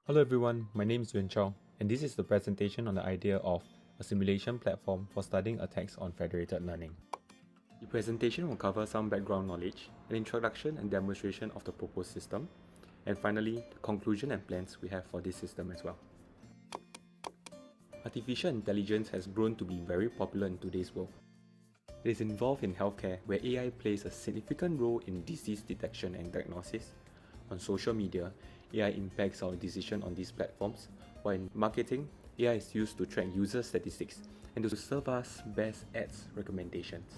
Hello everyone, my name is Yuanchao, and this is the presentation on the idea of a simulation platform for studying attacks on federated learning. The presentation will cover some background knowledge, an introduction and demonstration of the proposed system, and finally, the conclusion and plans we have for this system as well. Artificial intelligence has grown to be very popular in today's world. It is involved in healthcare where AI plays a significant role in disease detection and diagnosis. On social media, AI impacts our decision on these platforms, while in marketing, AI is used to track user statistics and to serve us best ads recommendations.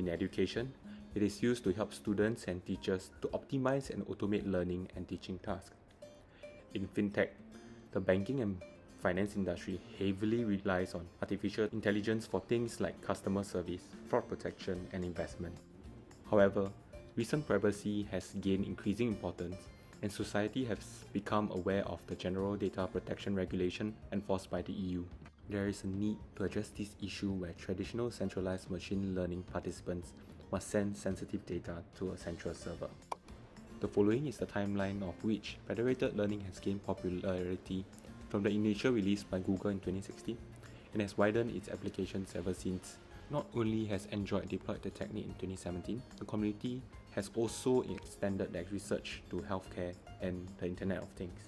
In education, it is used to help students and teachers to optimize and automate learning and teaching tasks. In fintech, the banking and finance industry heavily relies on artificial intelligence for things like customer service, fraud protection, and investment. However, recent privacy has gained increasing importance, and society has become aware of the General Data Protection Regulation enforced by the EU. There is a need to address this issue where traditional centralized machine learning participants must send sensitive data to a central server. The following is the timeline of which federated learning has gained popularity from the initial release by Google in 2016 and has widened its applications ever since. Not only has Android deployed the technique in 2017, the community has also extended their research to healthcare and the Internet of Things.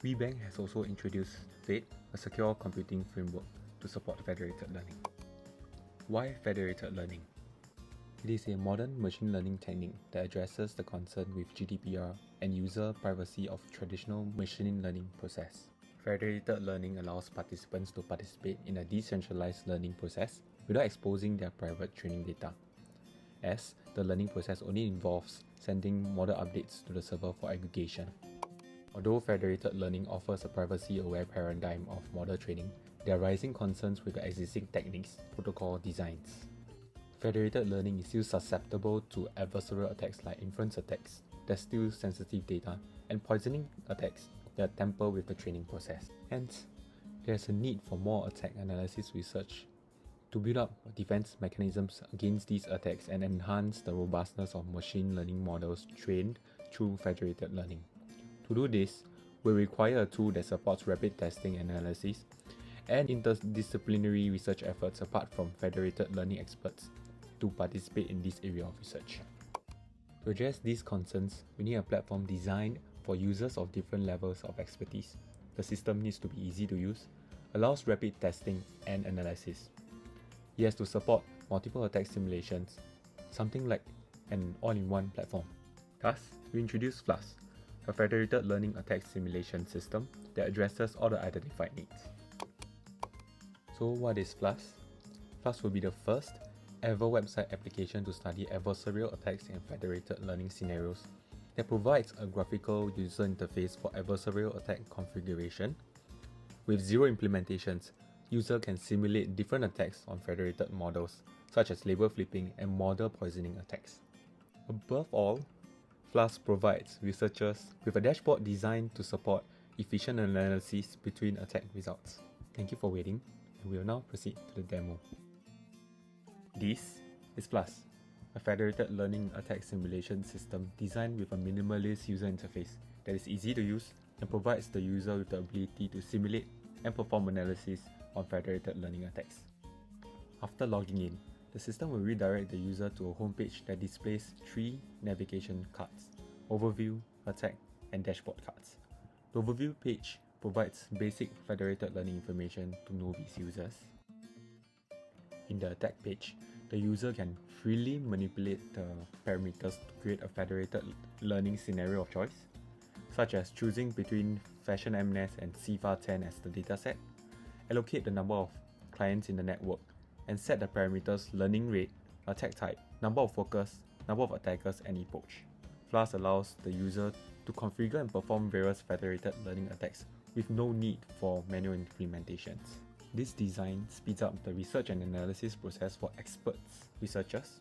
WeBank has also introduced Fed, a secure computing framework to support federated learning. Why federated learning? It is a modern machine learning technique that addresses the concern with GDPR and user privacy of traditional machine learning process. Federated learning allows participants to participate in a decentralized learning process without exposing their private training data, as the learning process only involves sending model updates to the server for aggregation. Although federated learning offers a privacy-aware paradigm of model training, there are rising concerns with the existing techniques, protocol designs. Federated learning is still susceptible to adversarial attacks like inference attacks that steal sensitive data and poisoning attacks that tamper with the training process. Hence, there is a need for more attack analysis research to build up defense mechanisms against these attacks and enhance the robustness of machine learning models trained through federated learning. To do this, we require a tool that supports rapid testing analysis and interdisciplinary research efforts apart from federated learning experts to participate in this area of research. To address these concerns, we need a platform designed for users of different levels of expertise. The system needs to be easy to use, allows rapid testing and analysis. It has to support multiple attack simulations, something like an all-in-one platform. Thus, we introduced Flask, a federated learning attack simulation system that addresses all the identified needs. So what is Flask? Flask will be the first ever website application to study adversarial attacks in federated learning scenarios that provides a graphical user interface for adversarial attack configuration. With 0 implementations, user can simulate different attacks on federated models, such as label flipping and model poisoning attacks. Above all, Flask provides researchers with a dashboard designed to support efficient analysis between attack results. Thank you for waiting, and we will now proceed to the demo. This is Flask, a federated learning attack simulation system designed with a minimalist user interface that is easy to use and provides the user with the ability to simulate and perform analysis on federated learning attacks. After logging in, the system will redirect the user to a homepage that displays 3 navigation cards: Overview, Attack, and Dashboard cards. The Overview page provides basic federated learning information to novice users. In the Attack page, the user can freely manipulate the parameters to create a federated learning scenario of choice, such as choosing between Fashion MNES and CIFAR 10 as the dataset, allocate the number of clients in the network, and set the parameters learning rate, attack type, number of workers, number of attackers, and epoch. Flask allows the user to configure and perform various federated learning attacks with no need for manual implementations. This design speeds up the research and analysis process for experts researchers.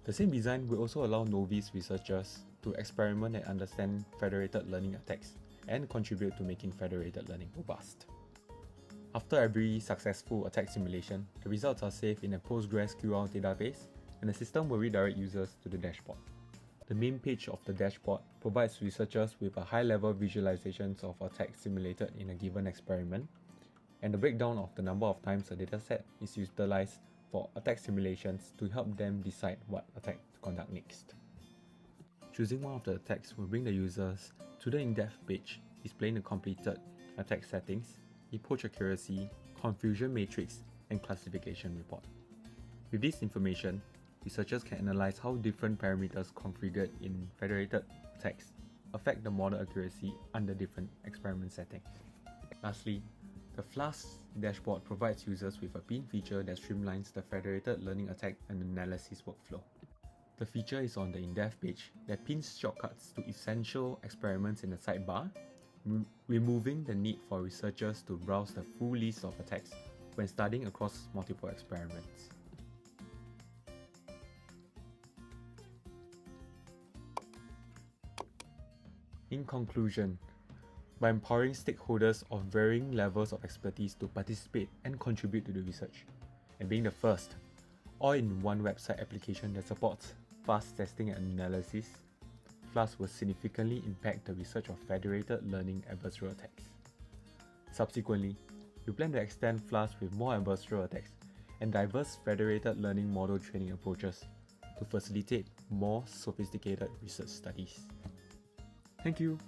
The same design will also allow novice researchers to experiment and understand federated learning attacks and contribute to making federated learning robust. After every successful attack simulation, the results are saved in a PostgreSQL database, and the system will redirect users to the dashboard. The main page of the dashboard provides researchers with a high-level visualizations of attacks simulated in a given experiment, and the breakdown of the number of times a dataset is utilized for attack simulations to help them decide what attack to conduct next. Choosing one of the attacks will bring the users to the in-depth page displaying the completed attack settings, approach accuracy, confusion matrix, and classification report. With this information, researchers can analyze how different parameters configured in federated attacks affect the model accuracy under different experiment settings. Lastly, the Flask dashboard provides users with a pin feature that streamlines the federated learning attack and analysis workflow. The feature is on the in-depth page that pins shortcuts to essential experiments in the sidebar, removing the need for researchers to browse the full list of attacks when studying across multiple experiments. In conclusion, by empowering stakeholders of varying levels of expertise to participate and contribute to the research, and being the first all-in-one website application that supports fast testing and analysis, Flask will significantly impact the research of federated learning adversarial attacks. Subsequently, we plan to extend Flask with more adversarial attacks and diverse federated learning model training approaches to facilitate more sophisticated research studies. Thank you.